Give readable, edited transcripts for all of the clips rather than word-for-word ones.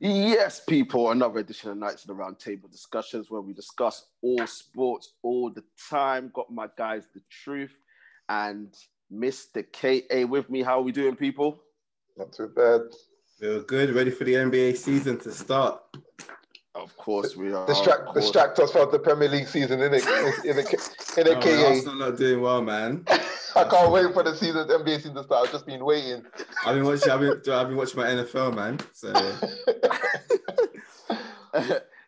Yes, people, another edition of Knightz and the Round Table Discussions where we discuss all sports all the time. Got my guys, The Truth and Mr. KA with me. How are we doing, people? Not too bad. We're good, ready for the NBA season to start. Of course we are. Distract us from the Premier League season, innit? No, KA. Arsenal not doing well, man. I can't wait for the NBA season to start. I've just been waiting. I've been watching my NFL, man. So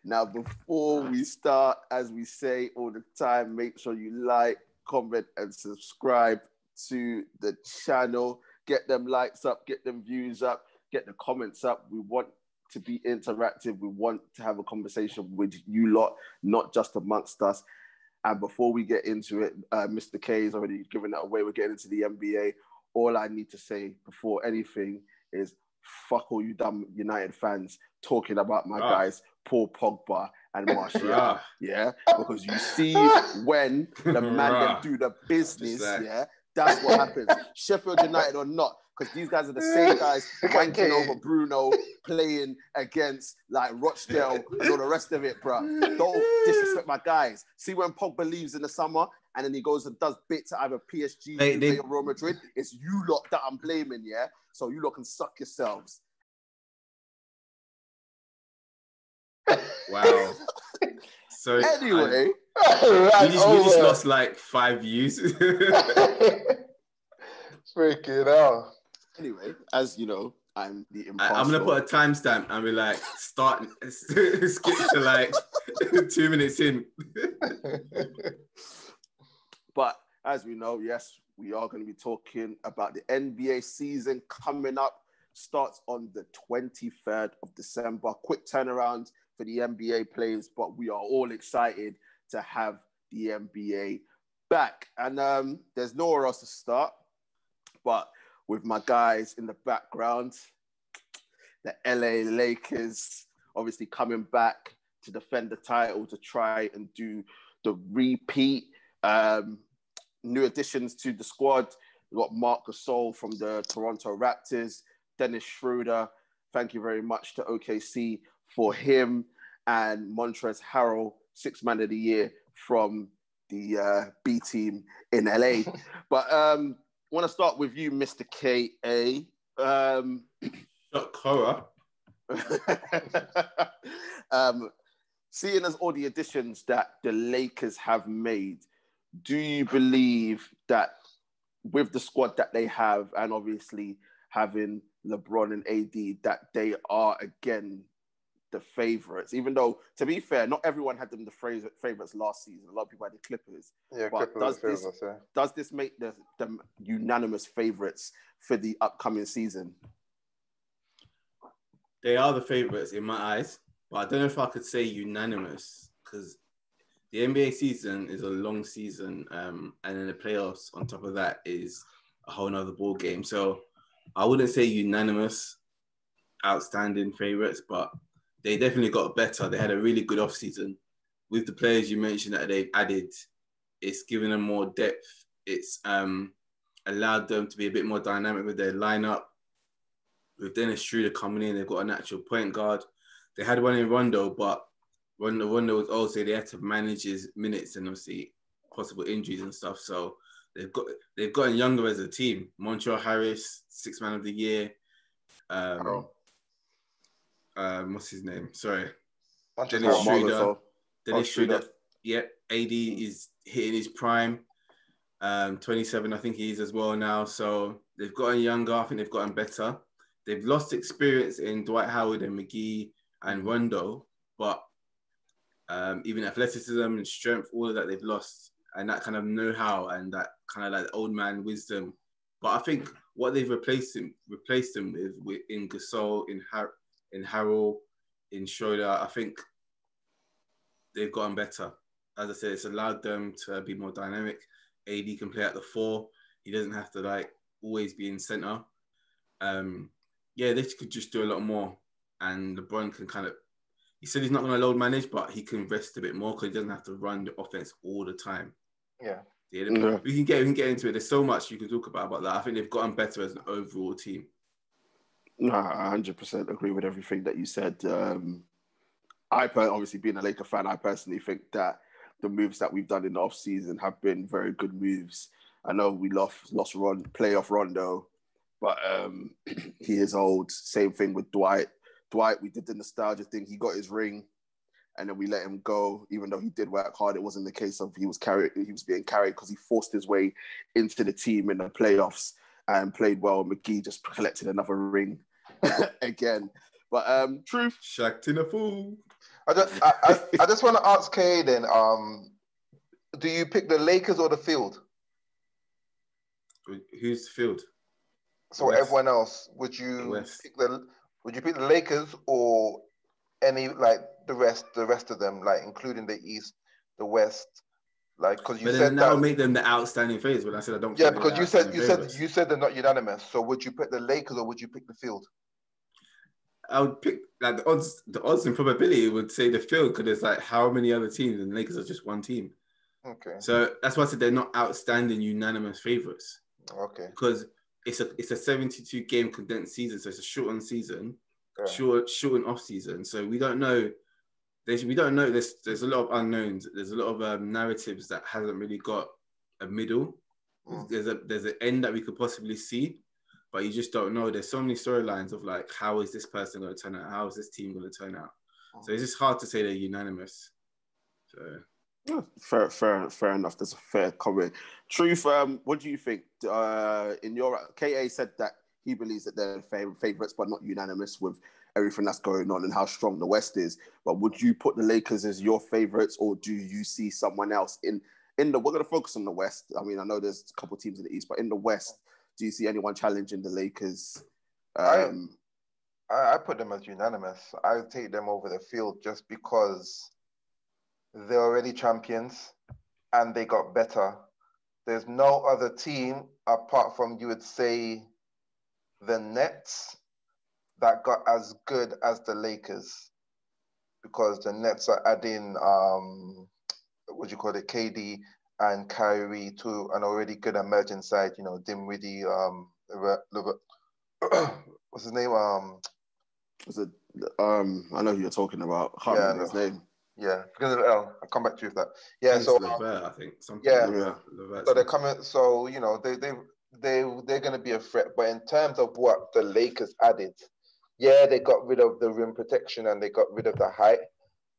now, before we start, as we say all the time, make sure you like, comment, and subscribe to the channel. Get them likes up, get them views up, get the comments up. We want to be interactive. We want to have a conversation with you lot, not just amongst us. And before we get into it, Mr. K is already giving that away. We're getting into the NBA. All I need to say before anything is fuck all you dumb United fans talking about my guys, Paul Pogba and Martial. Yeah, because you see when the man them do the business, that's what happens. Sheffield United or not, because these guys are the same guys wanking over Bruno, playing against like Rochdale and all the rest of it, bro. Don't disrespect my guys. See when Pogba leaves in the summer and then he goes and does bits at either PSG or Real Madrid, it's you lot that I'm blaming, yeah? So you lot can suck yourselves. wow. So anyway, we just lost like 5 views. Freaking hell. Anyway, as you know, I'm the impartial. I'm gonna put a timestamp and be like, skip to like 2 minutes in. But as we know, yes, we are going to be talking about the NBA season coming up. Starts on the 23rd of December. Quick turnaround for the NBA players, but we are all excited to have the NBA back. And there's nowhere else to start, but with my guys in the background, the LA Lakers obviously coming back to defend the title to try and do the repeat. New additions to the squad. We've got Marc Gasol from the Toronto Raptors, Dennis Schroeder. Thank you very much to OKC for him, and Montrezl Harrell, Sixth Man of the Year from the B team in LA. But I want to start with you, Mr. KA. Horror. Seeing as all the additions that the Lakers have made, do you believe that with the squad that they have, and obviously having LeBron and AD, that they are again the favorites? Even though, to be fair, not everyone had them the favorites last season. A lot of people had the Clippers. Yeah, but Clippers does this make them unanimous favorites for the upcoming season? They are the favorites in my eyes, but I don't know if I could say unanimous, because the NBA season is a long season, and then the playoffs on top of that is a whole nother ball game. So I wouldn't say unanimous, outstanding favorites, but they definitely got better. They had a really good offseason. With the players you mentioned that they've added, it's given them more depth. It's allowed them to be a bit more dynamic with their lineup. With Dennis Schroeder coming in, they've got a natural point guard. They had one in Rondo, but Rondo was also, they had to manage his minutes and obviously possible injuries and stuff. So they've gotten younger as a team. Montrezl Harris, Sixth Man of the Year. What's his name? Sorry. Dennis Schroeder. Yeah, AD is hitting his prime. 27, I think he is as well now. So they've gotten younger. I think they've gotten better. They've lost experience in Dwight Howard and McGee and Rondo, but even athleticism and strength, all of that they've lost, and that kind of know-how and that kind of like old man wisdom. But I think what they've replaced them with in Gasol, in Harrell, in Schroeder, I think they've gotten better. As I said, it's allowed them to be more dynamic. AD can play at the 4. He doesn't have to like always be in center. They could just do a lot more. And LeBron can kind of, he said he's not going to load manage, but he can rest a bit more because he doesn't have to run the offense all the time. Yeah. We can get into it. There's so much you can talk about that. I think they've gotten better as an overall team. No, I 100% agree with everything that you said. Obviously being a Laker fan, I personally think that the moves that we've done in the off season have been very good moves. I know we lost playoff Rondo, but he is old. Same thing with Dwight. Dwight, we did the nostalgia thing. He got his ring, and then we let him go. Even though he did work hard, it wasn't the case of he was being carried because he forced his way into the team in the playoffs and played well. McGee just collected another ring again. But truth, Shaq in a fool. I just want to ask Kay then. Do you pick the Lakers or the field? Who's the field? So everyone else, would you pick the Lakers or any like the rest of them, like including the East, the West, like because you said that would make them the outstanding favorites. When I said I don't, yeah, because you said they're not unanimous. So would you pick the Lakers or would you pick the field? I would pick like the odds and probability would say the field because there's like how many other teams and the Lakers are just one team. Okay. So that's why I said they're not outstanding unanimous favorites. Okay. Because it's a 72 game condensed season, so it's a shortened season, yeah. shortened off season. So we don't know. We don't know. There's a lot of unknowns. There's a lot of narratives that hasn't really got a middle. There's an end that we could possibly see, but you just don't know. There's so many storylines of like, how is this person going to turn out? How is this team going to turn out? So it's just hard to say they're unanimous. So. Fair enough. That's a fair comment. Truth, what do you think? In your KA said that he believes that they're favorites, but not unanimous with everything that's going on and how strong the West is. But would you put the Lakers as your favorites, or do you see someone else in the? We're going to focus on the West. I mean, I know there's a couple of teams in the East, but in the West, do you see anyone challenging the Lakers? I put them as unanimous. I would take them over the field just because they're already champions and they got better. There's no other team apart from, you would say, the Nets that got as good as the Lakers, because the Nets are adding KD and Kyrie to an already good emerging side. You know, Dinwiddie, what's his name? Was it? I know who you're talking about. I can't remember his name. Yeah, because of the L. I'll come back to you with that. Yeah, so Levert, I think something. Yeah. So they're coming. So you know they're going to be a threat. But in terms of what the Lakers added, yeah, they got rid of the rim protection and they got rid of the height.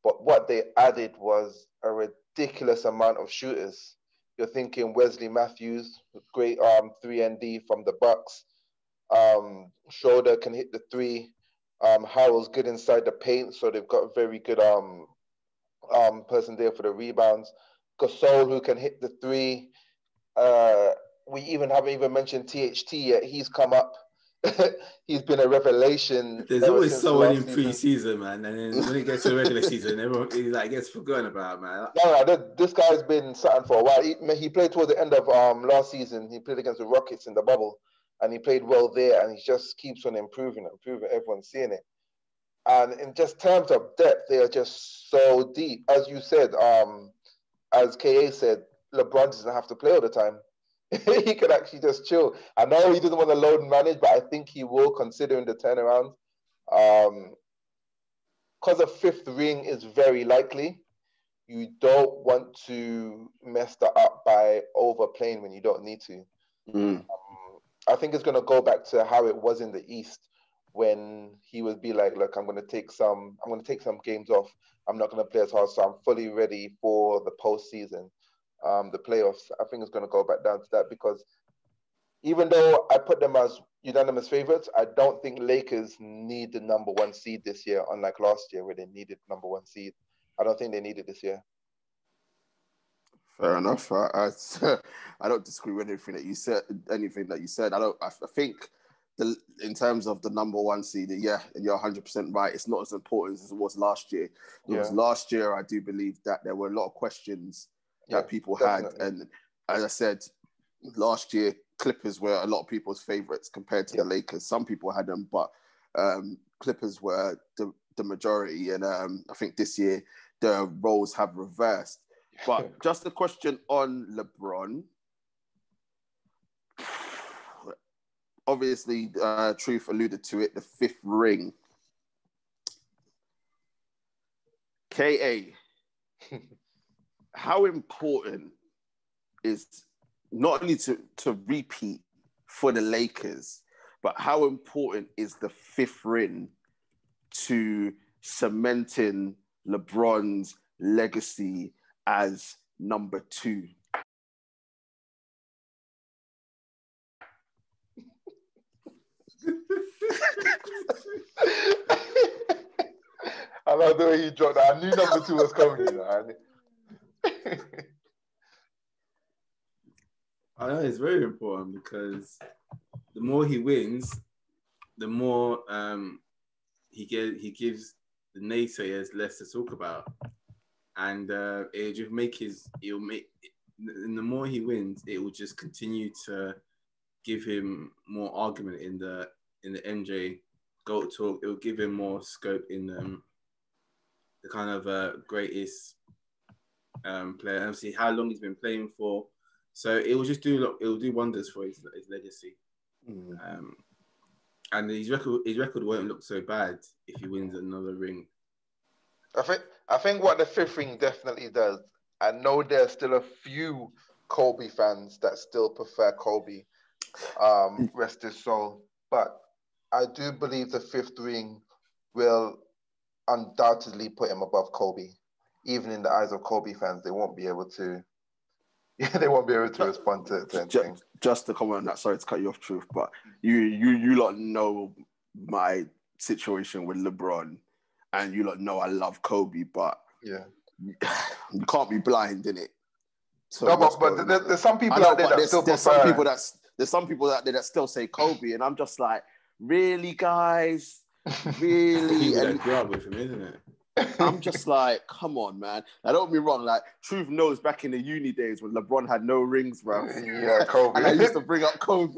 But what they added was a ridiculous amount of shooters. You're thinking Wesley Matthews, great 3-and-D from the Bucks. Schroeder can hit the three. Harrell's good inside the paint, so they've got a very good person there for the rebounds. Gasol, who can hit the three. We haven't even mentioned THT yet. He's come up. He's been a revelation. There's always someone in pre-season, man, and then when it gets to the regular season, everyone gets forgotten about, man. No, this guy's been something for a while. He played towards the end of last season. He played against the Rockets in the bubble, and he played well there. And he just keeps on improving. Everyone's seeing it. And in just terms of depth, they are just so deep. As you said, as KA said, LeBron doesn't have to play all the time. He can actually just chill. I know he doesn't want to load and manage, but I think he will, considering the turnaround. Because a fifth ring is very likely, you don't want to mess that up by overplaying when you don't need to. I think it's going to go back to how it was in the East, when he would be like, look, I'm going to take some games off. I'm not going to play as hard, so I'm fully ready for the postseason, the playoffs. I think it's going to go back down to that, because even though I put them as unanimous favorites, I don't think Lakers need the number one seed this year, unlike last year where they needed number one seed. I don't think they need it this year. Fair enough. I don't disagree with anything that you said. I think in terms of the number one seed, yeah, you're 100% right. It's not as important as it was last year. Because last year, I do believe that there were a lot of questions that people had. And as I said, last year, Clippers were a lot of people's favorites compared to the Lakers. Some people had them, but Clippers were the majority. And I think this year, the roles have reversed. But just a question on LeBron. obviously, Truth alluded to it, the 5th ring. KA, how important is not only to repeat for the Lakers, but how important is the 5th ring to cementing LeBron's legacy as number 2? I love the way he dropped that. I knew number 2 was coming. You know? I know it's very important because the more he wins, the more he gives the naysayers less to talk about, and and the more he wins, it will just continue to give him more argument in the MJ GOAT talk. It will give him more scope in the kind of greatest player. And see how long he's been playing for. So it will just do wonders for his legacy. And his record won't look so bad if he wins another ring. I think what the 5th ring definitely does. I know there's still a few Kobe fans that still prefer Kobe, rest his soul. But I do believe the 5th ring will undoubtedly put him above Kobe. Even in the eyes of Kobe fans, they won't be able to. They won't be able to respond to anything. Just to comment on that, sorry to cut you off, Truth, but you lot know my situation with LeBron, and you lot know I love Kobe, but yeah, you can't be blind, innit? So no, but there's some people out there that still prefer. There's some people out there that still say Kobe, and I'm just like, really, guys, really? People that grew up with him, isn't it? I'm just like, come on, man. Now, don't be wrong. Like, Truth knows back in the uni days when LeBron had no rings, bro. Yeah, Kobe. And I used to bring up Kobe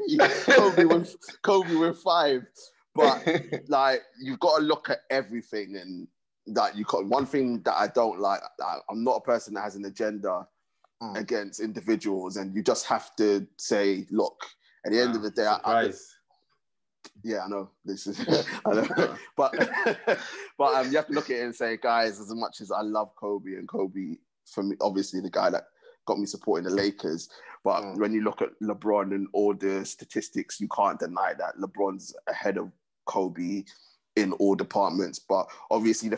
with 5. But like, you've got to look at everything, and that one thing that I don't like. I'm not a person that has an agenda against individuals, and you just have to say, look, at the end of the day, yeah, I know this is, I know, but you have to look at it and say, guys, as much as I love Kobe, and Kobe for me, obviously the guy that got me supporting the Lakers, but when you look at LeBron and all the statistics, you can't deny that LeBron's ahead of Kobe in all departments. But obviously all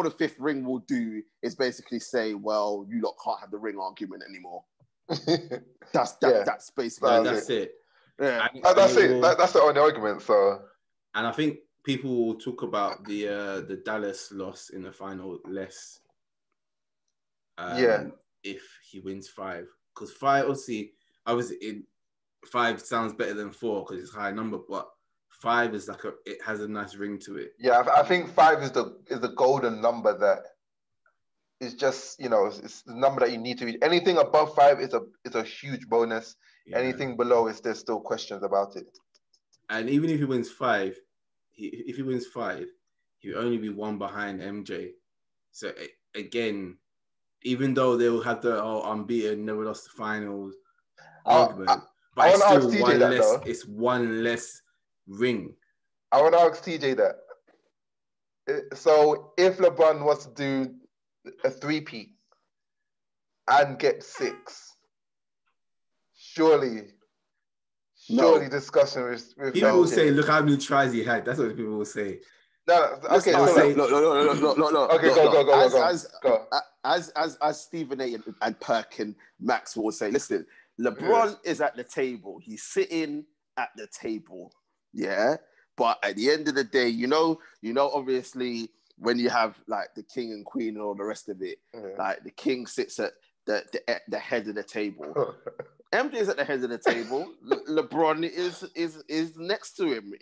the 5th ring will do is basically say, well, you lot can't have the ring argument anymore. That's basically that's it. Yeah, that's it. That's the only argument. So, and I think people will talk about the Dallas loss in the final less. If he wins 5, because 5 obviously 5 sounds better than 4 because it's a high number, but 5 is it has a nice ring to it. Yeah, I think 5 is the golden number that is just, it's the number that you need to reach. Anything above 5 is a huge bonus. Yeah. Anything below there's still questions about it. And even if he wins 5, he'll only be 1 behind MJ. So again, even though they will have the unbeaten, never lost the finals argument, but it's still one less. Though. It's 1 less ring. I want to ask TJ that. So if LeBron was to do a 3-peat and get 6. Surely discussion with people will say, look how many tries he had. That's what people will say. No, okay. No. Okay, go. As Stephen A and Perk and Max will say, listen, LeBron is at the table. He's sitting at the table. Yeah. But at the end of the day, obviously when you have like the king and queen and all the rest of it, like the king sits at the head of the table. MJ is at the head of the table. LeBron is next to him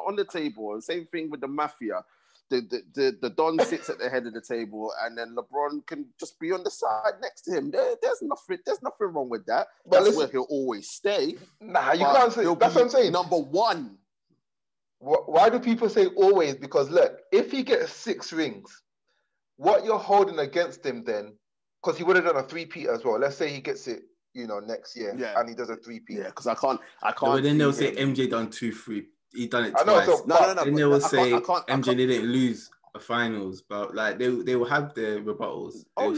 on the table. Same thing with the mafia. The Don sits at the head of the table, and then LeBron can just be on the side next to him. There's nothing wrong with that. That's where he'll always stay. Nah, you can't say. That's what I'm saying. Number 1. Why do people say always? Because look, if he gets 6 rings, what you're holding against him then, because he would have done a 3-peat as well. Let's say he gets it next year, and he does a 3-peat. Yeah, because I can't. But then they'll say MJ done 2-3. He done it twice. I know, no. Then they will say MJ didn't lose a finals, but like they will have their rebuttals. But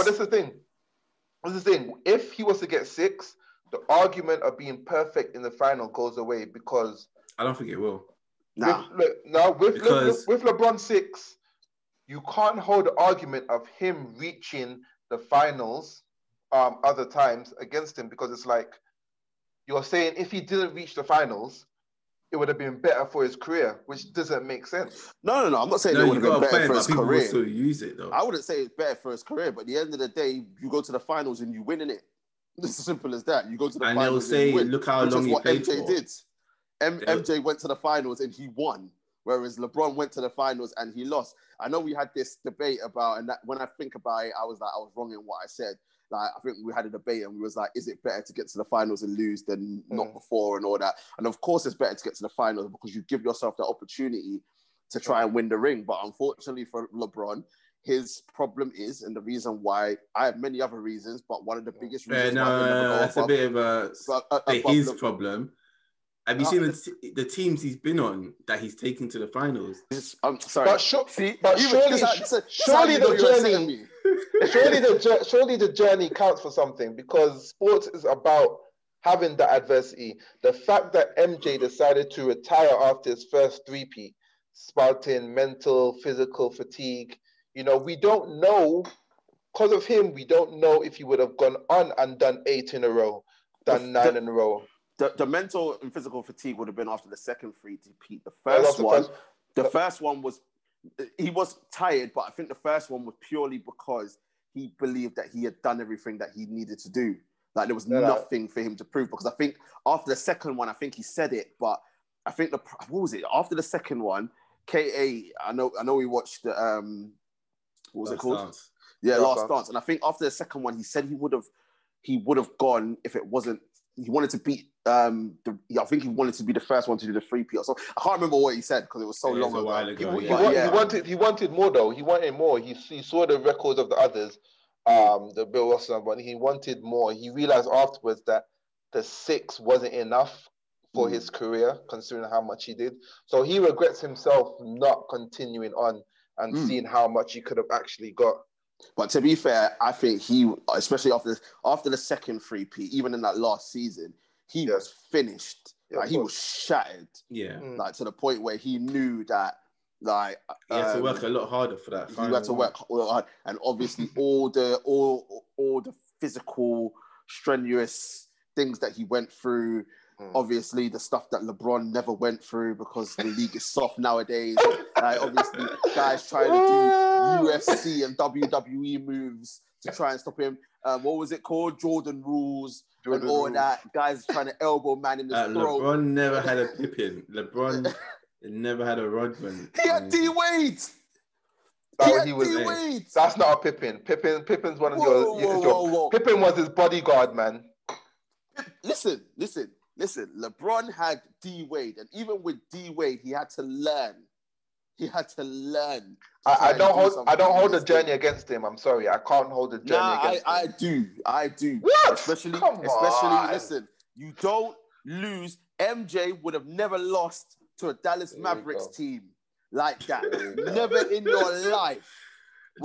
that's the thing. If he was to get 6, the argument of being perfect in the final goes away because I don't think it will. With LeBron 6, you can't hold the argument of him reaching the finals other times against him, because it's like you're saying if he didn't reach the finals, it would have been better for his career, which doesn't make sense. No. I'm not saying it would have been better for his career. People will still use it though. I wouldn't say it's better for his career, but at the end of the day, you go to the finals and you win in it. It's as simple as that. You go to the finals they'll say, and you win, look how long he played MJ for. did. MJ went to the finals and he won, whereas LeBron went to the finals and he lost. I know we had this debate about, and that, when I think about it, I was wrong in what I said. Like, I think we had a debate and we was like, is it better to get to the finals and lose than not before and all that? And of course it's better to get to the finals because you give yourself the opportunity to try and win the ring. But unfortunately for LeBron, his problem is, and the reason why, I have many other reasons, but one of the biggest reasons that's a bit of his problem. Have you seen the teams he's been on that he's taken to the finals? I'm sorry. Surely the journey counts for something, because sports is about having the adversity. The fact that MJ decided to retire after his first 3-peat, spouting mental, physical fatigue, we don't know, because of him, we don't know if he would have gone on and done 8 in a row, done 9 in a row. The mental and physical fatigue would have been after the second 3-peat. The first one was, he was tired, but I think the first one was purely because he believed that he had done everything that he needed to do. Like, there was nothing for him to prove, because I think after the second one, I think he said it, but I think what was it? After the second one, KA, I know we watched the, what was it called? Dance. Yeah, Last Dance. And I think after the second one, he said he would have gone if it wasn't, he wanted to beat, I think he wanted to be the first one to do the 3-peat. So I can't remember what he said because it was so long ago. He wanted more though. He wanted more. He saw the records of the others, the Bill Russell one. He wanted more. He realized afterwards that the 6 wasn't enough for his career, considering how much he did. So he regrets himself not continuing on and seeing how much he could have actually got. But to be fair, I think he, especially after the second 3-peat, even in that last season, he was finished. Yeah, like, he was shattered. Yeah. Like, to the point where he knew that, like, he had to work a lot harder for that. He had to work hard, and obviously all the physical, strenuous things that he went through. Obviously, the stuff that LeBron never went through because the league is soft nowadays. Like, obviously, guys trying to do UFC and WWE moves to try and stop him. What was it called? Jordan rules and all that. Guys trying to elbow man in the throat. LeBron never had a Pippen. LeBron never had a Rodman. He had D-Wade. That's not a Pippen. Pippen's one of your Pippen was his bodyguard, man. Listen. LeBron had D-Wade, and even with D-Wade, he had to learn. I don't hold the journey against him. I'm sorry, I can't hold the journey against him. I do. What? Especially, listen. You don't lose. MJ would have never lost to a Dallas Mavericks team like that. Never in your life.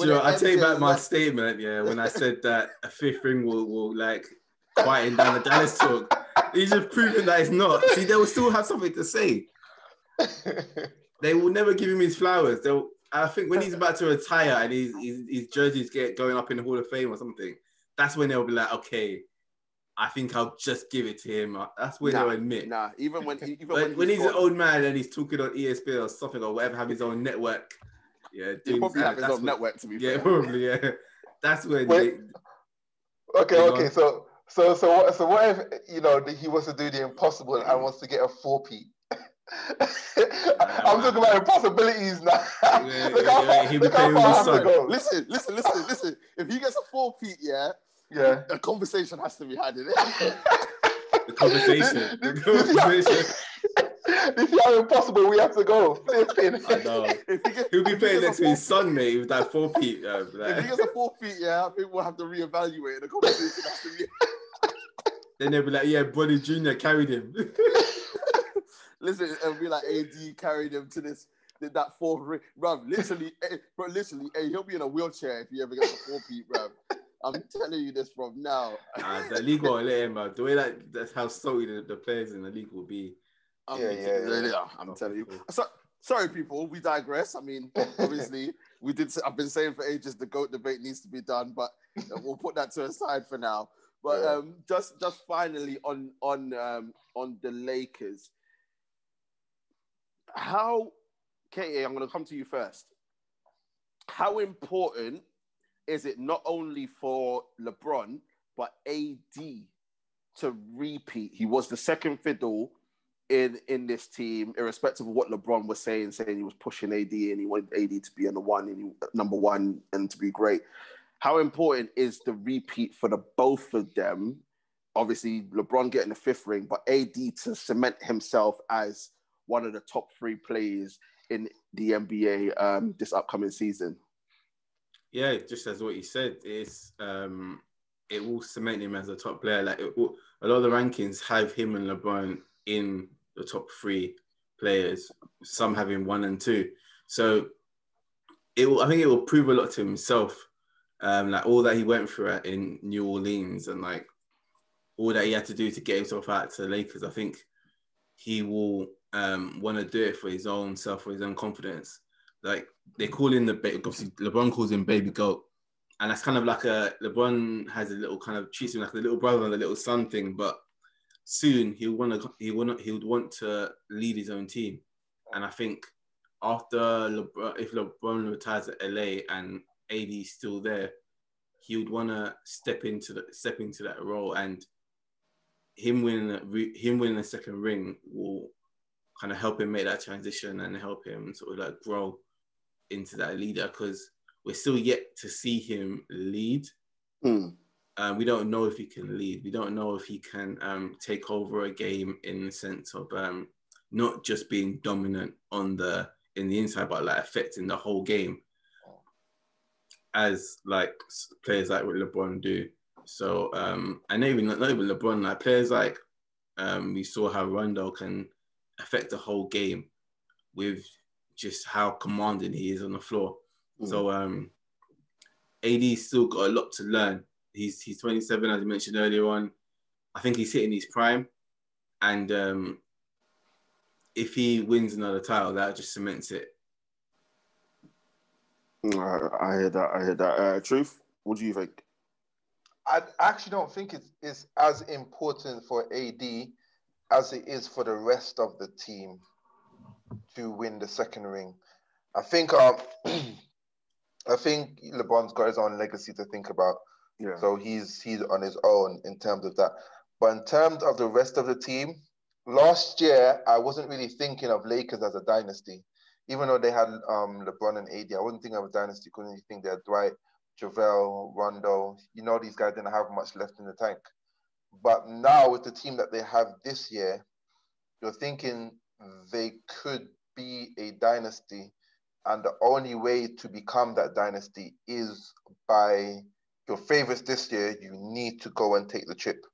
I take back my statement. Yeah, when I said that a 5th ring will like quieten down the Dallas talk. He's just proving that it's not. See, they will still have something to say. They will never give him his flowers. I think when he's about to retire and his jerseys going up in the Hall of Fame or something, that's when they'll be like, okay, I think I'll just give it to him. That's when they'll admit. Even when he's an old man and he's talking on ESPN or something or whatever, have his own network. Yeah, he'll probably have his own network, to be fair. Yeah, probably. Yeah, that's when. Okay. So what if he wants to do the impossible and wants to get a 4-peat? I'm talking about impossibilities now. Look how far I have to go. Listen. If he gets a 4-peat, yeah, a conversation has to be had in it. The conversation. This is how impossible we have to go. I know. He'll be playing next to his son, mate, with that 4-peat. If he gets a 4-peat, I think we'll have to reevaluate. The conversation has to be. Then they'll be like, yeah, Bronny Jr. carried him. Listen, it'll be like AD carried him to that fourth ring. Bruv, literally, he'll be in a wheelchair if he ever gets a four-peat, bruv. I'm telling you this from now. The league won't let him, bruv. The way that's how salty the players in the league will be. I'm telling you. So, sorry, people, we digress. I mean, obviously, I've been saying for ages the GOAT debate needs to be done, but we'll put that to a side for now. But just finally on the Lakers, how, KA, I'm going to come to you first. How important is it not only for LeBron but AD to repeat? He was the second fiddle in this team, irrespective of what LeBron was saying he was pushing AD and he wanted AD to be number one and to be great. How important is the repeat for the both of them? Obviously, LeBron getting the fifth ring, but AD to cement himself as one of the top three players in the NBA this upcoming season. Yeah, just as what you said, it will cement him as a top player. Like a lot of the rankings have him and LeBron in the top three players. Some have him 1 and 2. So I think it will prove a lot to himself. Like all that he went through in New Orleans and like all that he had to do to get himself out to the Lakers. I think he will want to do it for his own self, for his own confidence. Like they call him obviously LeBron calls him Baby Goat, and that's kind of like LeBron has a little kind of treats him like a little brother and a little son thing. But soon he would want to lead his own team, and I think after if LeBron retires at LA and AD is still there, he would want to step into that role, and him winning the second ring will kind of help him make that transition and help him sort of like grow into that leader, because we're still yet to see him lead. We don't know if he can lead. We don't know if he can take over a game in the sense of not just being dominant in the inside, but like affecting the whole game, as like players like what LeBron do. So and not even LeBron, like players like we saw how Rondo can affect the whole game with just how commanding he is on the floor. So AD's still got a lot to learn. He's 27, as you mentioned earlier on. I think he's hitting his prime, and if he wins another title, that just cements it. I hear that. Truth, what do you think? I actually don't think it's as important for AD as it is for the rest of the team to win the second ring. I think LeBron's got his own legacy to think about. Yeah. So he's on his own in terms of that. But in terms of the rest of the team, last year I wasn't really thinking of Lakers as a dynasty. Even though they had LeBron and AD, I wasn't thinking of a dynasty because you think they had Dwight, JaVale, Rondo. These guys didn't have much left in the tank. But now with the team that they have this year, you're thinking they could be a dynasty. And the only way to become that dynasty is by your favorites this year. You need to go and take the chip.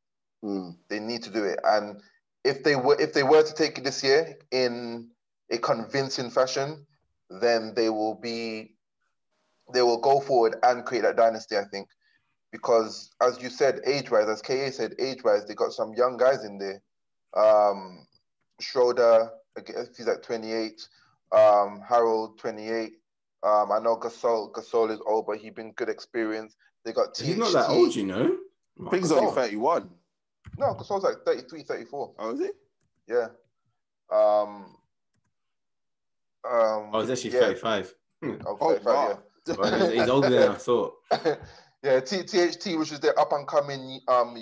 They need to do it. And if they were to take it this year in a convincing fashion, then they will go forward and create that dynasty, I think. Because as you said, age-wise, as KA said, age-wise, they got some young guys in there. Schroeder, he's like 28. Harold, 28. I know Gasol is old, but he's been good experience. They got THT. He's not that old, you know. I think he's only 31. No, Gasol's like 33, 34. Oh, is he? Yeah. He's actually 35. Oh, 35, wow. Yeah. Well, he's older than I thought. Yeah, THT, which is their up-and-coming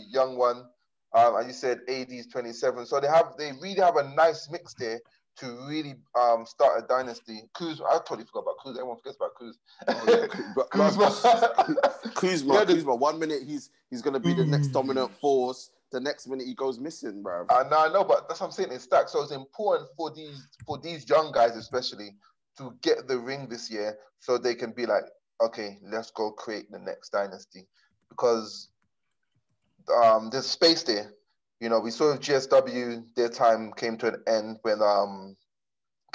young one. And you said AD's 27. So they really have a nice mix there to really start a dynasty. I totally forgot about Kuz. Everyone forgets about Kuz. Kuzma. 1 minute he's going to be the next dominant force. The next minute he goes missing, bro. I know, but that's what I'm saying. It's stacked. So it's important for these young guys, especially, to get the ring this year, so they can be like, okay, let's go create the next dynasty, because there's space there. You know, we saw with GSW, their time came to an end when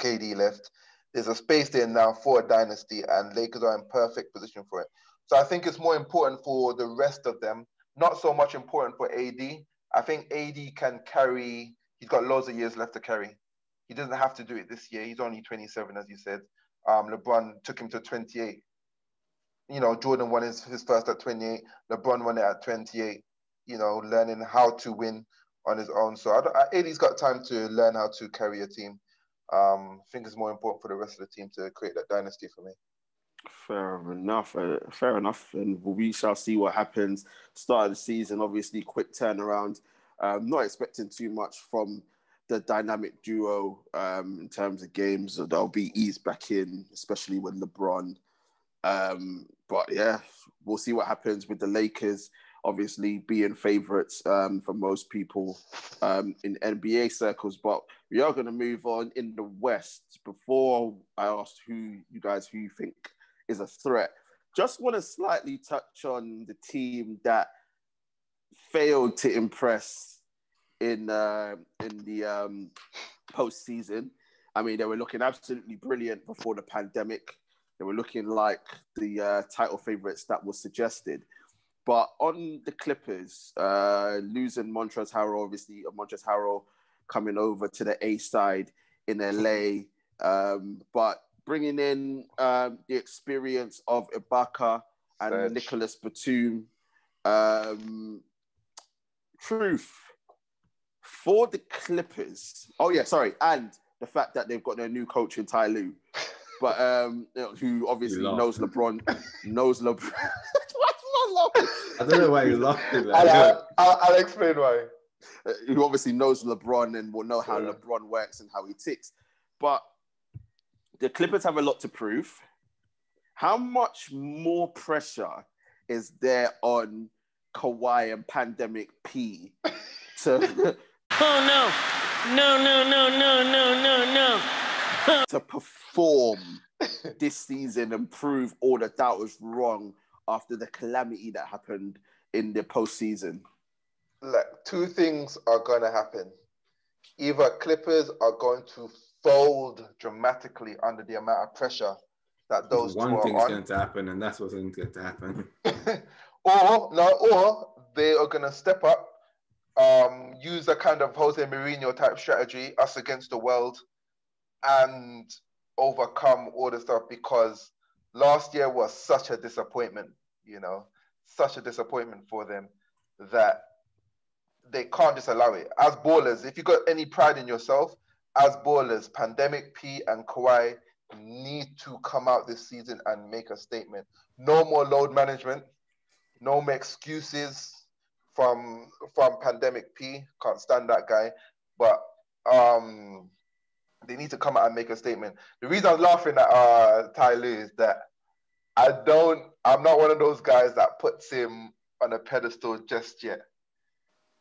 KD left. There's a space there now for a dynasty, and Lakers are in perfect position for it. So I think it's more important for the rest of them, not so much important for AD. I think AD can carry, he's got loads of years left to carry. He doesn't have to do it this year. He's only 27, as you said. LeBron took him to 28. You know, Jordan won his first at 28. LeBron won it at 28, you know, learning how to win on his own. So AD's got time to learn how to carry a team. I think it's more important for the rest of the team to create that dynasty for me. Fair enough. Fair enough. And we shall see what happens. Start of the season, obviously, quick turnaround. Not expecting too much from the dynamic duo in terms of games. They'll be eased back in, especially with LeBron. But yeah, we'll see what happens with the Lakers, obviously being favourites for most people in NBA circles. But we are going to move on in the West. Before I ask who you think is a threat, just want to slightly touch on the team that failed to impress in the postseason. I mean, they were looking absolutely brilliant before the pandemic. They were looking like the title favourites that was suggested. But on the Clippers, losing Montrezl Harrell, obviously, Montrezl Harrell coming over to the A side in LA, but bringing in the experience of Ibaka and Nicholas Batum. Truth, for the Clippers, and the fact that they've got their new coach in Ty Lue, but who obviously knows LeBron. I don't know why he's laughing. I'll explain why. Who obviously knows LeBron and will know how LeBron works and how he ticks. But the Clippers have a lot to prove. How much more pressure is there on Kawhi and Pandemic P to... No. To perform this season and prove all that was wrong after the calamity that happened in the postseason? Like, two things are going to happen. Either Clippers are going to fold dramatically under the amount of pressure that those two are on. One thing's going to happen, and that's what's going to happen. or they are going to step up, use a kind of Jose Mourinho type strategy, us against the world, and overcome all the stuff, because last year was such a disappointment, such a disappointment for them that they can't just allow it. As ballers, if you got any pride in yourself, as ballers, Pandemic P and Kawhi need to come out this season and make a statement. No more load management, no more excuses from Pandemic P. Can't stand that guy. But they need to come out and make a statement. The reason I was laughing at Ty Lue is that I'm not one of those guys that puts him on a pedestal just yet.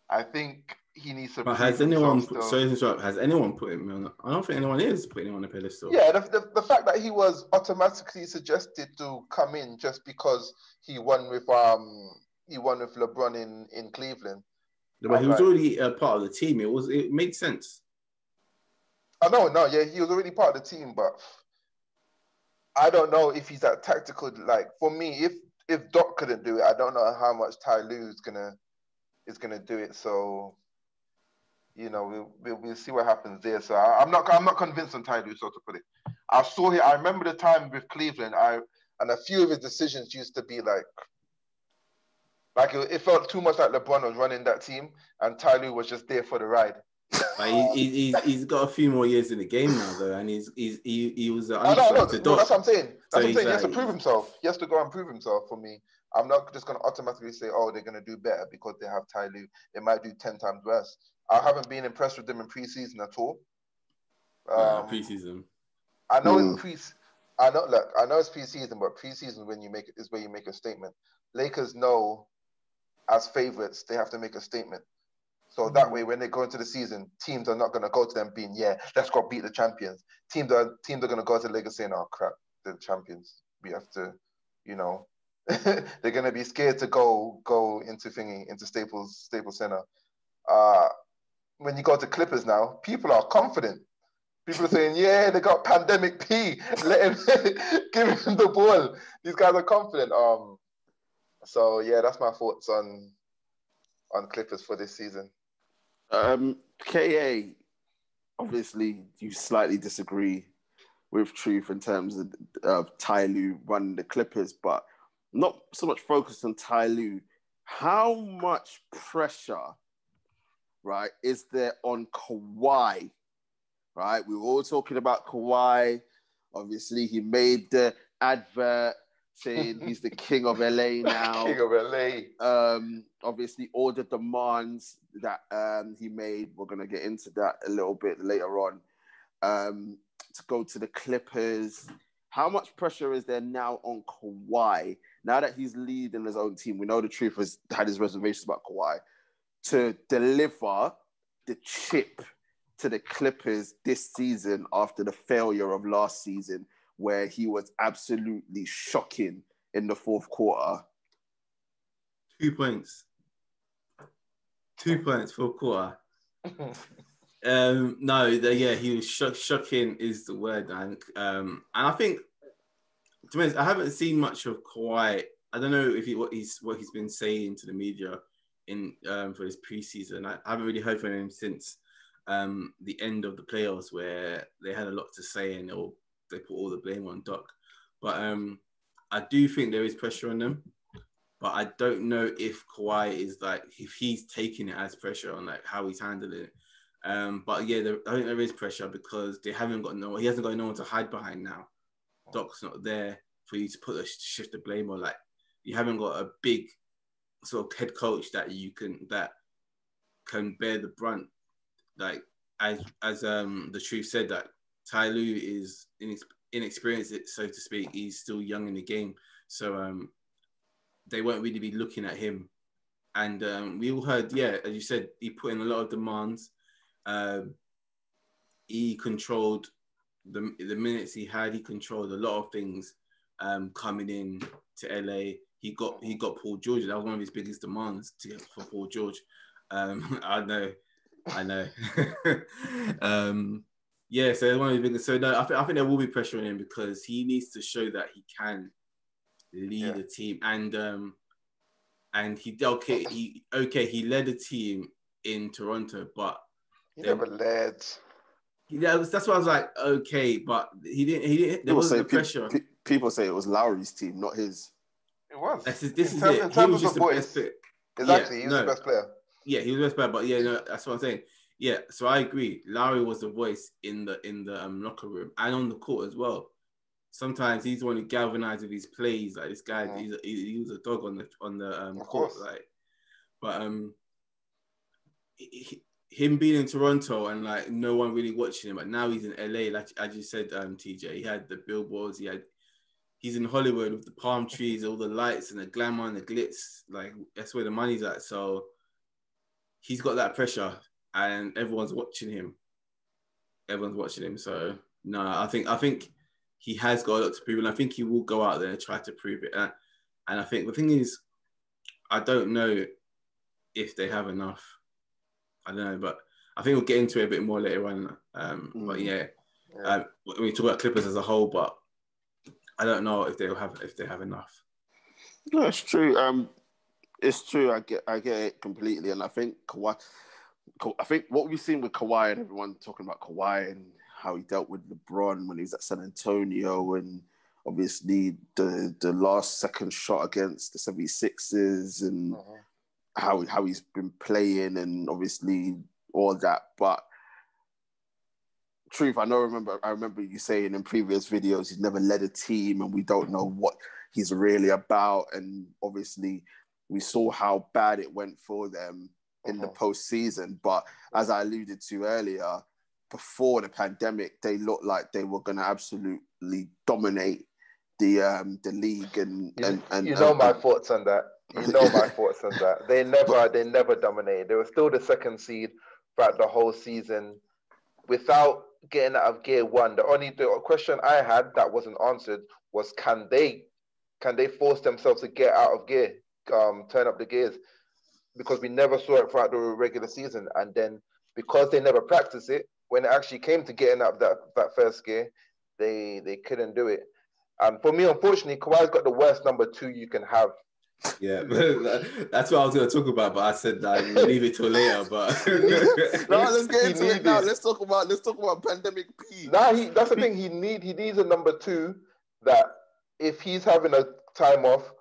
I think he needs to. But has anyone put him on? I don't think anyone is putting him on a pedestal. Yeah, the fact that he was automatically suggested to come in just because he won with LeBron in Cleveland. But he was already a part of the team. It made sense. He was already part of the team, but I don't know if he's that tactical. Like, for me, if Doc couldn't do it, I don't know how much Ty Lue is gonna do it. So, we'll see what happens there. So I'm not convinced on Ty Lue, so to put it. I remember the time with Cleveland. And a few of his decisions used to be like it felt too much like LeBron was running that team, and Ty Lue was just there for the ride. He's got a few more years in the game now, though, and he was. No, that's what I'm saying. He has to prove himself. He has to go and prove himself. For me, I'm not just going to automatically say, "Oh, they're going to do better because they have Ty Lue." They might do 10 times worse. I haven't been impressed with them in preseason at all. Preseason. I know it's preseason, but preseason is where you make a statement. Lakers know, as favorites, they have to make a statement. So that way, when they go into the season, teams are not going to go to them being, let's go beat the champions. Teams are going to go to the Lakers saying, oh, crap, they're the champions. We have to, they're going to be scared to go into Staples Center. when you go to Clippers now, people are confident. People are saying, yeah, they got pandemic P. Let him give him the ball. These guys are confident. So yeah, that's my thoughts on Clippers for this season. KA, obviously you slightly disagree with Truth in terms of Ty Lue running the Clippers, but not so much focused on Ty Lue. How much pressure, right, is there on Kawhi? Right, we were all talking about Kawhi. Obviously, he made the advert saying he's the king of LA now. King of LA. Obviously, all the demands that he made, we're going to get into that a little bit later on, to go to the Clippers. How much pressure is there now on Kawhi, now that he's leading his own team? We know the Truth has had his reservations about Kawhi, to deliver the chip to the Clippers this season after the failure of last season, where he was absolutely shocking in the fourth quarter. 2 points. 2 points, fourth quarter. He was shocking is the word, and I think, to be honest, I haven't seen much of Kawhi. I don't know if what he's been saying to the media in for his preseason. I haven't really heard from him since the end of the playoffs, where they had a lot to say and they put all the blame on Doc. But I do think there is pressure on them. But I don't know if Kawhi is if he's taking it as pressure on how he's handling it. But yeah, I think there is pressure because he hasn't got no one to hide behind now. Doc's not there for you to shift the blame on. You haven't got a big sort of head coach that can bear the brunt. As the Truth said, that Ty Lue is inexperienced, so to speak. He's still young in the game, so they won't really be looking at him. And we all heard, as you said, he put in a lot of demands. He controlled the minutes he had. He controlled a lot of things coming in to LA. He got Paul George. That was one of his biggest demands for Paul George. I know. So one of his biggest. So no, I think there will be pressure on him because he needs to show that he can lead a team, and he led a team in Toronto, but he never led. Yeah, that's why I was like, okay, but he didn't. There wasn't the pressure. People say it was Lowry's team, not his. It was. This is it. He was just the best player. Exactly, he was the best player. Yeah, he was the best player, but that's what I'm saying. Yeah, so I agree. Lowry was the voice in the locker room and on the court as well. Sometimes he's the one who galvanized with his plays. Like this guy, he was a dog on the court. But him being in Toronto and no one really watching him, but now he's in LA. Like as you said, TJ, he had the billboards. He's in Hollywood with the palm trees, all the lights and the glamour and the glitz. That's where the money's at. So he's got that pressure, and everyone's watching him. So no, I think he has got a lot to prove, and I think he will go out there and try to prove it. And I think the thing is, I don't know if they have enough. I don't know, but I think we'll get into it a bit more later on. But we talk about Clippers as a whole, but I don't know if they have enough. No, it's true. It's true. I get it completely, and I think Kawhi. I think what we've seen with Kawhi and everyone talking about Kawhi and how he dealt with LeBron when he was at San Antonio, and obviously the last second shot against the 76ers and how he's been playing, and obviously all that. But Truth, I remember you saying in previous videos he's never led a team and we don't know what he's really about. And obviously we saw how bad it went for them in the postseason. But as I alluded to earlier, before the pandemic, they looked like they were going to absolutely dominate the league. And my thoughts on that. My thoughts on that. They never dominated. They were still the second seed throughout the whole season without getting out of gear one. The question I had that wasn't answered was, can they force themselves to get out of gear, turn up the gears? because we never saw it throughout the regular season. And then because they never practiced it, when it actually came to getting up that first gear, they couldn't do it. And for me, unfortunately, Kawhi's got the worst number 2 you can have. Yeah, that's what I was going to talk about, but I said we'll leave it till later. But no, let's get into it now. Let's talk about pandemic P. That's the thing. He needs a number 2 that if he's having a time off,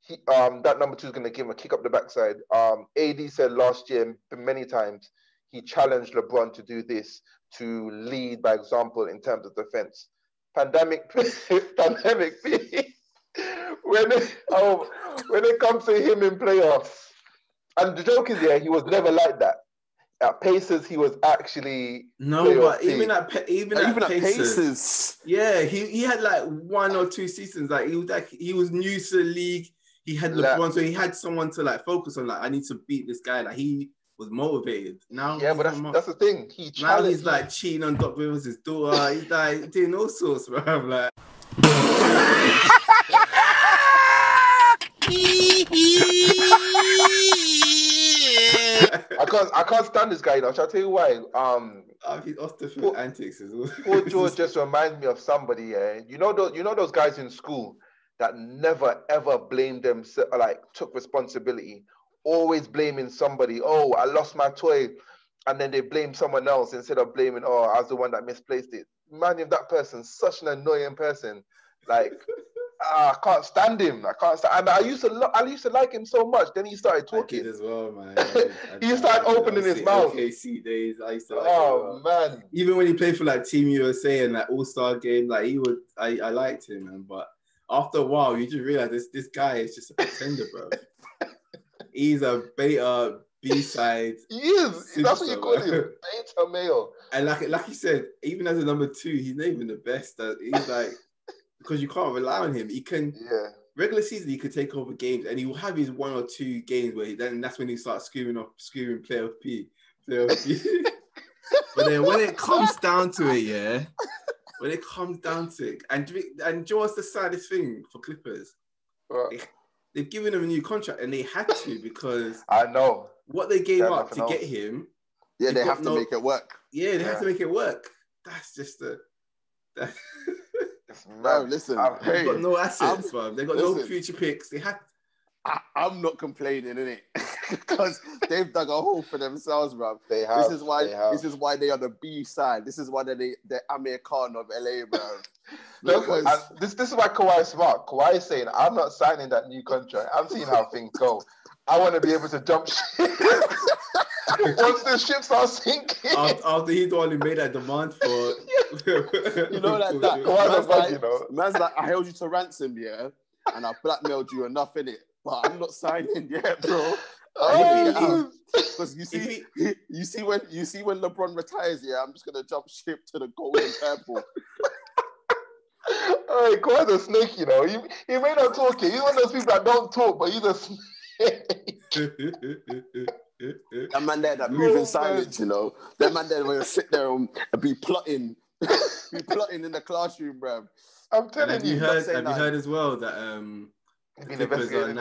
that number 2 is going to give him a kick up the backside. AD said last year many times he challenged LeBron to do this, to lead by example in terms of defense. Pandemic P. When it comes to him in playoffs, and the joke is, he was never like that. At Pacers, he was actually but even at Pacers, yeah, he had like 1 or 2 seasons. Like he was new to the league. He had LeBron, so he had someone to like focus on. Like, I need to beat this guy. Like, he was motivated. Now, but that's the thing. Now he's like cheating on Doc Rivers' daughter. He's like doing all sorts, bro. I'm like. I can't stand this guy, Shall I tell you why? He's off the field antics as well. Poor George just reminds me of somebody. You know those guys in school that never ever blamed them, like took responsibility, always blaming somebody. Oh, I lost my toy, and then they blame someone else instead of blaming. Oh, I was the one that misplaced it. Man, if that person's such an annoying person, like. I can't stand him. And I used to like him so much. Then he started talking. I did as well, man. He started opening his mouth. OKC days, I used to like him. Man. Even when he played for like Team USA and that All-Star game, like I liked him, man. But after a while, you just realize this guy is just a pretender, bro. He's a beta B-side. He is. That's what you call him. Beta male. And like you said, even as a number 2, he's not even the best. He's like. Because you can't rely on him. He can regular season he could take over games and he will have his 1 or 2 games where that's when he starts screaming player of P. But then when it comes down to it, and Joe, what's the saddest thing for Clippers? They've given him a new contract and they had to, because I know what they gave up to get him. Yeah, they have to make it work. Yeah, they have to make it work. That's just No, listen. They've got no assets, bro. They've got no future picks. They had. I'm not complaining, innit? Because they've dug a hole for themselves, bro. They have. This is why they are the B side. This is why they're Amir Khan of LA, bro. This is why Kawhi is smart. Kawhi is saying, "I'm not signing that new contract. I'm seeing how things go. I want to be able to jump ship." Once the ships are sinking. After he's the one who made that demand for... you know, like that. Man's like, I held you to ransom, yeah? And I blackmailed you enough, innit? But I'm not signing yet, bro. Because you see when LeBron retires, yeah, I'm just going to jump ship to the gold and purple. Hey, Kawhi's a snake, you know. He may not talk. He's one of those people that don't talk, but he's a snake. That man there that move in silence, you know. That man there will sit there and be plotting in the classroom, bro. I'm telling you. Have you heard as well that being investigated?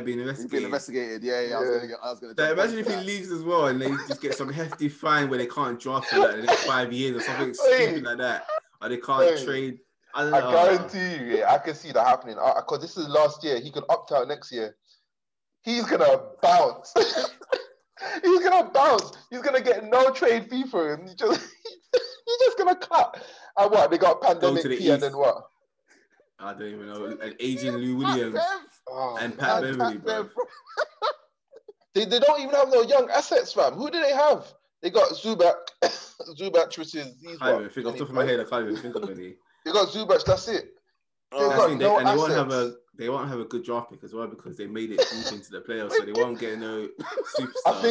Being investigated. He's been investigated. Yeah. I was gonna imagine if he leaves as well and they just get some hefty fine where they can't draft for like the next 5 years or something stupid like that, or they can't trade. I guarantee you, I can see that happening. Because this is last year, he could opt out next year. He's gonna bounce. He's gonna get no trade fee for him. He's just gonna cut. And what? They got pandemic P and then what? I don't even know. And aging Lou Williams and Pat Beverly, bro. They don't even have no young assets, fam. Who do they have? They got Zubac. Zubac, which is... I can't even think off the top of my head. I can't even think of any. They got Zubac, that's it. They won't have a good draft pick as well because they made it deep into the playoffs, so they won't get no superstar. I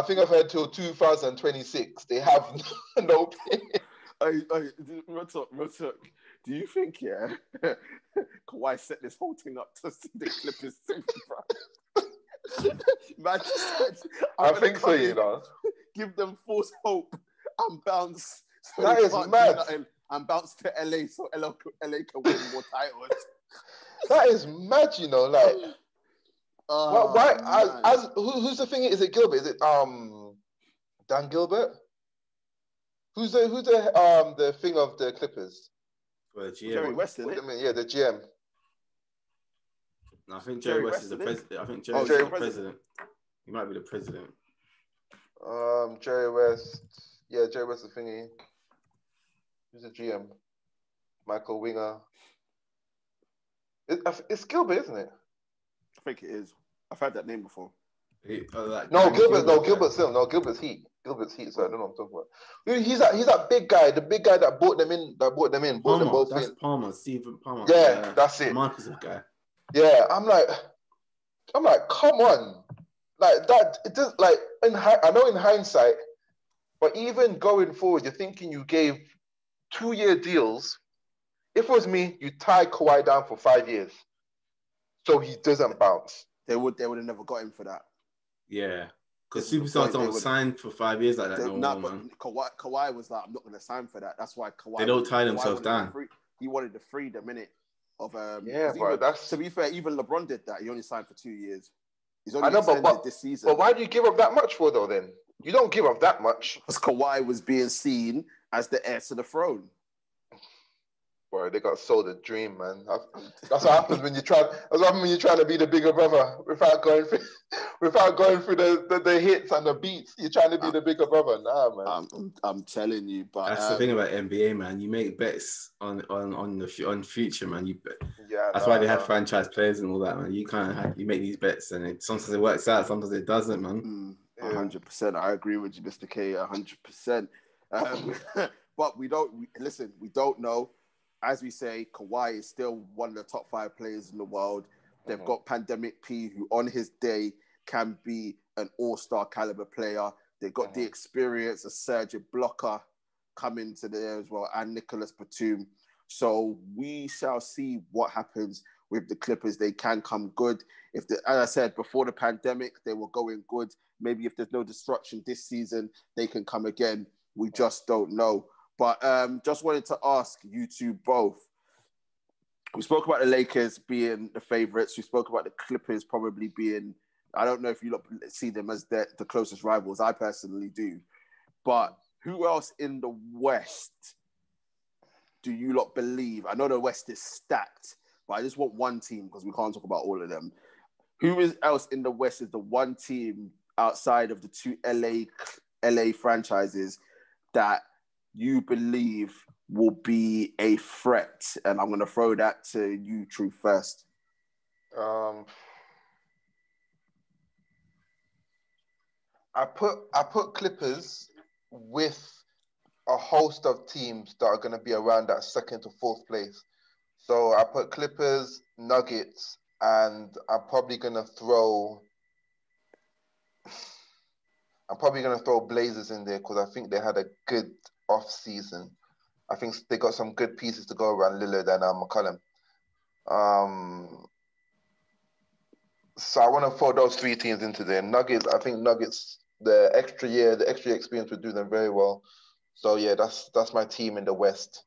think I've heard till 2026 they have no pick. Real talk. Do you think Kawhi set this whole thing up to see the Clippers sing, bro? Man just said, I think so, you know. Give them false hope and bounce. So that is mad. And bounce to LA so LA can win more titles. That is mad, you know. Like, Oh, Why? man. Who's the thing? Is it Gilbert? Is it Dan Gilbert? Who's the thing of the Clippers? Well, GM. Jerry West, isn't it? Yeah, the GM. No, I think Jerry West is the president. I think Jerry's the president. He might be the president. Jerry West. Yeah, Jerry West the thingy. Who's the GM? Michael Winger. It's Gilbert, isn't it? I think it is. I've heard that name before. Gilbert's still. No, Gilbert's Heat. So I don't know what I'm talking about. He's that big guy, the big guy that brought them in. Brought them both that's in. Palmer, Stephen Palmer. Yeah, that's it. Marcus guy. Yeah, I'm like, come on, like that. It does like I know in hindsight, but even going forward, you're thinking you gave 2-year deals. If it was me, you tie Kawhi down for 5 years, so he doesn't bounce. They would have never got him for that. Yeah, because superstars don't sign for 5 years like that. Man. Kawhi was like, I'm not going to sign for that. That's why Kawhi. They don't tie themselves down. He wanted the freedom, innit? Of that's to be fair. Even LeBron did that. He only signed for 2 years. He's only extended this season. But why do you give up that much for though? Then you don't give up that much. Because Kawhi was being seen as the heir to the throne. Boy, they got sold a dream, man. That's what happens when you try. That's what happens when you're trying to be the bigger brother without going through the hits and the beats. You're trying to be the bigger brother, nah, man. I'm telling you, but that's the thing about NBA, man. You make bets on future, man. That's why they have franchise players and all that, man. You make these bets, and sometimes it works out, sometimes it doesn't, man. 100%. I agree with you, Mr. K. 100%. But we don't know. As we say, Kawhi is still one of the top 5 players in the world. They've got Pandemic P, who on his day can be an all-star caliber player. They've got the experience of Serge Ibaka coming to there as well, and Nicholas Batum. So we shall see what happens with the Clippers. They can come good. As I said, before the pandemic, they were going good. Maybe if there's no disruption this season, they can come again. We just don't know. But just wanted to ask you two both. We spoke about the Lakers being the favourites. We spoke about the Clippers probably being, I don't know if you see them as the closest rivals. I personally do. But who else in the West do you lot believe? I know the West is stacked, but I just want one team because we can't talk about all of them. Who else in the West is the one team outside of the 2 LA franchises that you believe will be a threat? And I'm going to throw that to you, True, first. I put Clippers with a host of teams that are going to be around that 2nd to 4th place. So I put Clippers, Nuggets, and I'm probably going to throw Blazers in there because I think they had a good off season. I think they got some good pieces to go around Lillard and McCollum. So I want to throw those 3 teams into there. Nuggets, I think Nuggets, the extra experience would do them very well. So yeah, that's my team in the West.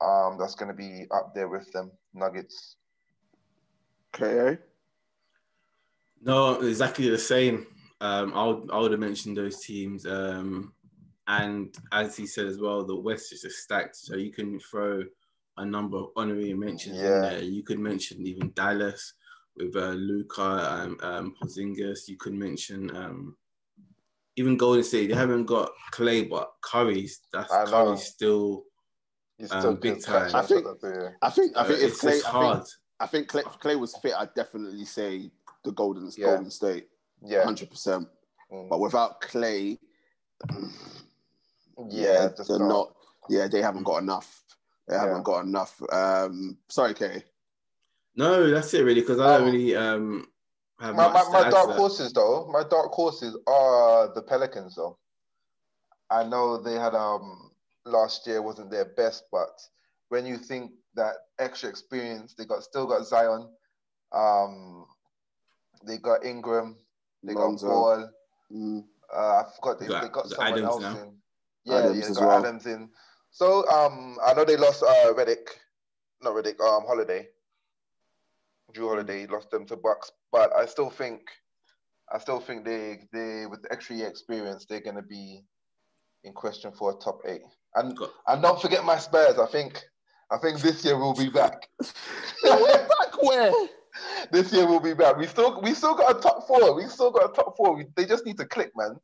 That's going to be up there with them, Nuggets. Okay. No, exactly the same. I would have mentioned those teams. And as he said as well, the West is just stacked. So you can throw a number of honorary mentions in there. You could mention even Dallas with Luka and Porzingis. You could mention even Golden State. They haven't got Clay, but Curry's still big time. I think if Clay, hard. I think if Clay was fit, I'd definitely say the Golden State. 100%. But without Clay, they're not. Yeah, they haven't got enough. They haven't got enough. Sorry, Kay. No, that's it really, because I don't really have my dark horses though. My dark horses are the Pelicans though. I know they had last year wasn't their best, but when you think that extra experience, they still got Zion, they got Ingram, they got Ball. I forgot they got someone Adams else now. in. They got Adams in. So I know they lost Holiday. Drew Holiday lost them to Bucks, but I still think they with the extra year experience, they're going to be in question for a top 8. And don't forget my Spurs. I think this year we'll be back. Back where? This year we'll be back. We still got a top 4. They just need to click, man.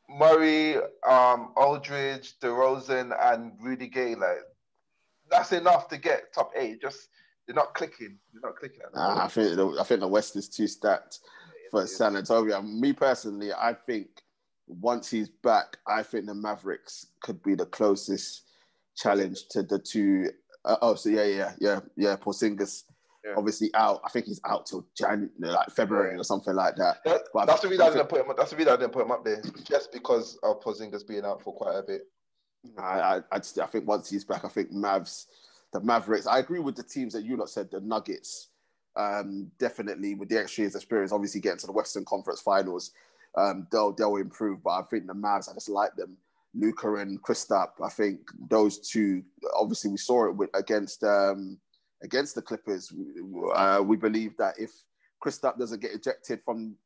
Murray, Aldridge, DeRozan, and Rudy Gay, like that's enough to get top 8. Just they're not clicking. I think the West is too stacked for San Antonio. Me personally, I think once he's back, I think the Mavericks could be the closest challenge to the two. Porzingis. Yeah. Obviously out. I think he's out till January, like February or something like that. That's the reason I didn't put him. That's the reason I didn't put him up there, just because of Porzingis being out for quite a bit. I think once he's back, I think the Mavericks. I agree with the teams that you lot said. The Nuggets, definitely with the extra years experience, obviously getting to the Western Conference Finals, they'll improve. But I think the Mavs, I just like them. Luka and Kristaps. I think those two. Obviously, we saw it against the Clippers. We believe that if Kristaps doesn't get ejected from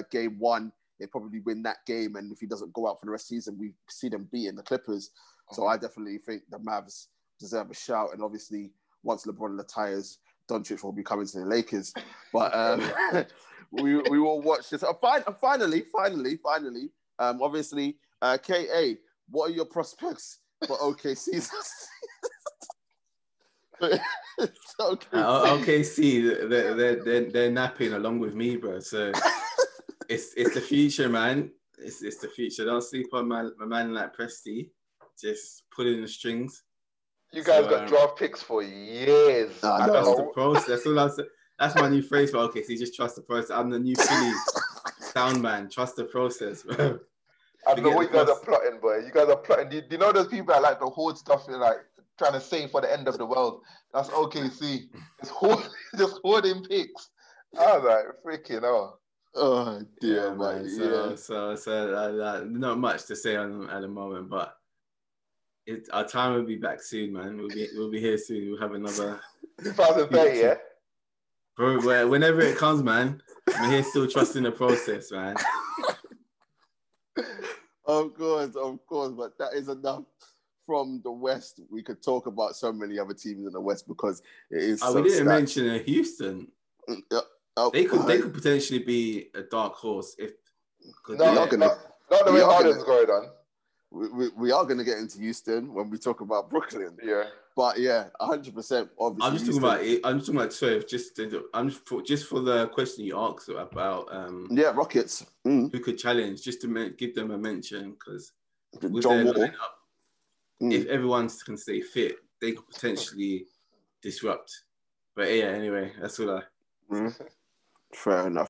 game 1, they probably win that game. And if he doesn't go out for the rest of the season, we see them beating the Clippers. So I definitely think the Mavs deserve a shout. And obviously, once LeBron retires, Doncic will be coming to the Lakers. But we will watch this. Finally, obviously, KA, what are your prospects for OKC? OKC, they're napping along with me, bro. So it's the future, man. It's the future. Don't sleep on my man like Presti. Just put it in the strings. You guys got draft picks for years. Trust the process. That's all I'm saying. That's my new phrase for OKC. Just trust the process. I'm the new Philly sound man. Trust the process, bro. I don't know what you guys are plotting, boy. You guys are plotting. Do you know those people that like to hoard stuff and like trying to save for the end of the world? That's OKC. Just hoarding picks. I was like, freaking hell. Oh dear, man. So not much to say on them at the moment, but our time will be back soon, man. We'll be here soon. We'll have another 2030, yeah. Bro, whenever it comes, man, I'm here still trusting the process, man. Of course, but that is enough from the West. We could talk about so many other teams in the West because it is. We didn't mention Houston. They could potentially be a dark horse if. Not the way Harden's going on. We are going to get into Houston when we talk about Brooklyn. Yeah. But yeah, 100%. Obviously, I'm just talking about. So just for the question you asked about. Rockets. Who could challenge? Just to give them a mention, because with John their Wall. lineup, if everyone can stay fit, they could potentially disrupt. But yeah, anyway, that's all I. Fair enough.